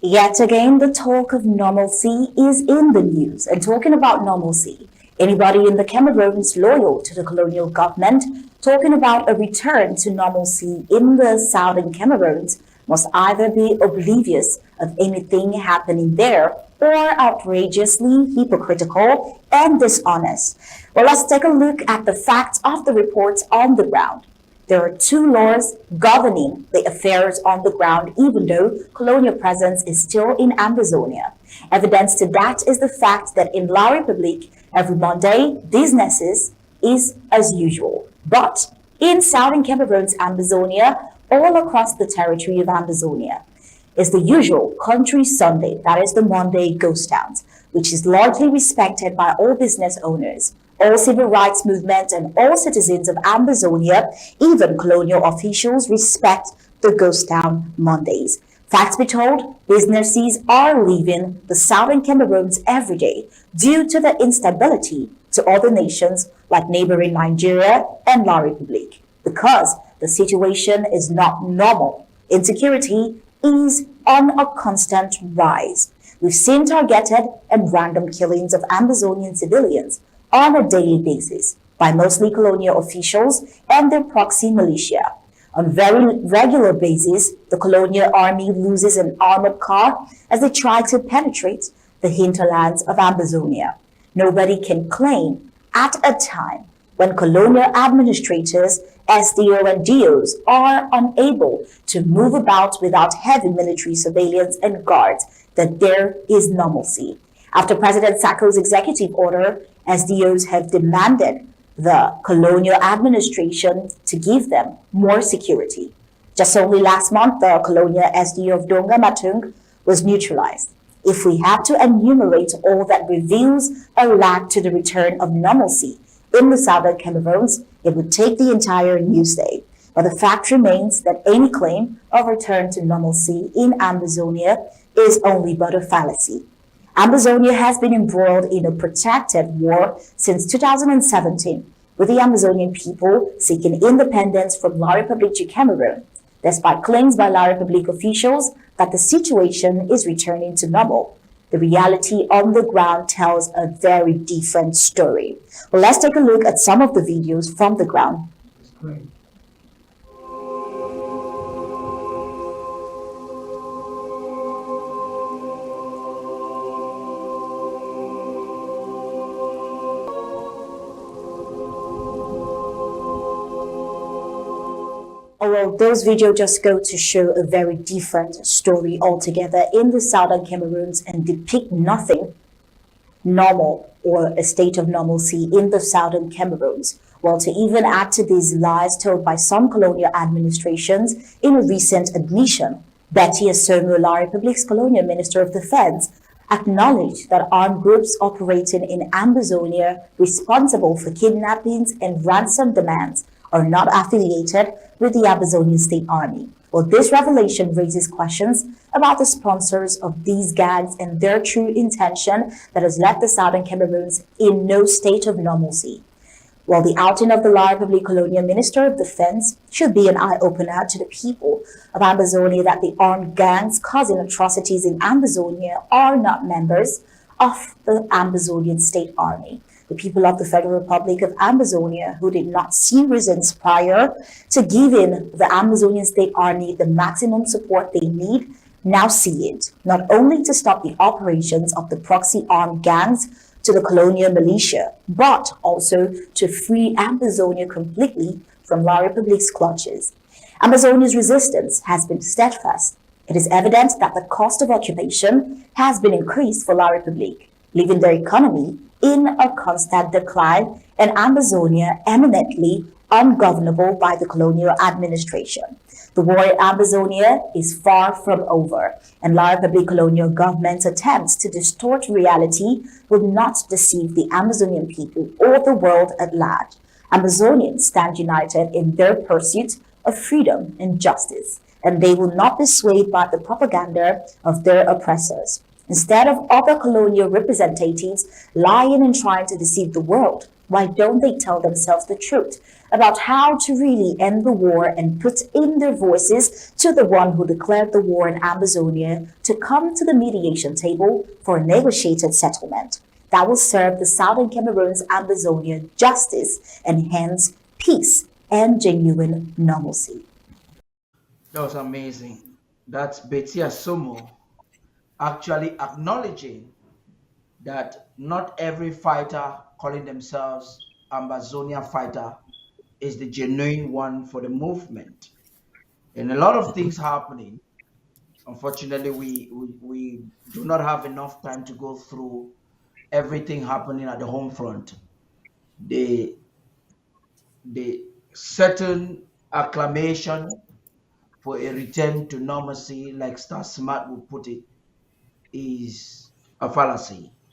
Yet again, the talk of normalcy is in the news. And talking about normalcy, anybody in the Cameroons loyal to the colonial government talking about a return to normalcy in the southern Cameroons must either be oblivious of anything happening there or outrageously hypocritical and dishonest. Well, let's take a look at the facts of the reports on the ground. There are two laws governing the affairs on the ground, even though colonial presence is still in Ambazonia. Evidence to that is the fact that in La Republique, every Monday, businesses is as usual. But in southern Cameroon's Ambazonia, all across the territory of Ambazonia, is the usual country Sunday, that is the Monday ghost towns, which is largely respected by all business owners, all civil rights movement, and all citizens of Ambazonia. Even colonial officials respect the ghost town Mondays. Facts be told, businesses are leaving the southern Cameroons every day due to the instability to other nations like neighboring Nigeria and La Republique, because the situation is not normal. Insecurity is on a constant rise. We've seen targeted and random killings of Ambazonian civilians on a daily basis by mostly colonial officials and their proxy militia. On very regular basis, the colonial army loses an armored car as they try to penetrate the hinterlands of Ambazonia. Nobody can claim at a time when colonial administrators, SDO and DOs are unable to move about without heavy military surveillance and guards that there is normalcy. After President Sako's executive order, SDOs have demanded the colonial administration to give them more security. Just only last month, the colonial SDO of Donga Matung was neutralized. If we have to enumerate all that reveals a lack to the return of normalcy in the southern Cameroons, it would take the entire news day. But the fact remains that any claim of return to normalcy in Ambazonia is only but a fallacy. Ambazonia has been embroiled in a protracted war since 2017, with the Amazonian people seeking independence from La République du Cameroon, despite claims by La République officials that the situation is returning to normal. The reality on the ground tells a very different story. Well, let's take a look at some of the videos from the ground. That's great. Oh, well, those videos just go to show a very different story altogether in the southern Cameroons and depict nothing normal or a state of normalcy in the southern Cameroons. Well, to even add to these lies told by some colonial administrations in a recent admission, Betty Asomo, La Republique's colonial minister of defense, acknowledged that armed groups operating in Ambazonia responsible for kidnappings and ransom demands are not affiliated with the Amazonian State Army. Well, this revelation raises questions about the sponsors of these gangs and their true intention that has left the southern Cameroons in no state of normalcy. Well, the outing of the La Republique Colonial Minister of Defense should be an eye-opener to the people of Ambazonia that the armed gangs causing atrocities in Ambazonia are not members of the Amazonian State Army. The people of the Federal Republic of Ambazonia, who did not see reasons prior to giving the Amazonian State Army the maximum support they need, now see it, not only to stop the operations of the proxy armed gangs to the colonial militia, but also to free Ambazonia completely from La Republique's clutches. Ambazonia's resistance has been steadfast. It is evident that the cost of occupation has been increased for La Republique, leaving their economy in a constant decline and Ambazonia eminently ungovernable by the colonial administration. The war in Ambazonia is far from over, and La Republique colonial government's attempts to distort reality will not deceive the Amazonian people or the world at large. Amazonians stand united in their pursuit of freedom and justice, and they will not be swayed by the propaganda of their oppressors. Instead of other colonial representatives lying and trying to deceive the world, Why don't they tell themselves the truth about how to really end the war and put in their voices to the one who declared the war in Amazonia to come to the mediation table for a negotiated settlement that will serve the southern Cameroon's Amazonia justice and hence peace and genuine normalcy? That was amazing. That's Betty Asomo actually acknowledging that not every fighter calling themselves Amazonia fighter is the genuine one for the movement. And a lot of things happening. Unfortunately, we do not have enough time to go through everything happening at the home front. The the certain acclamation for a return to normalcy, like Star Smart would put it, is a fallacy.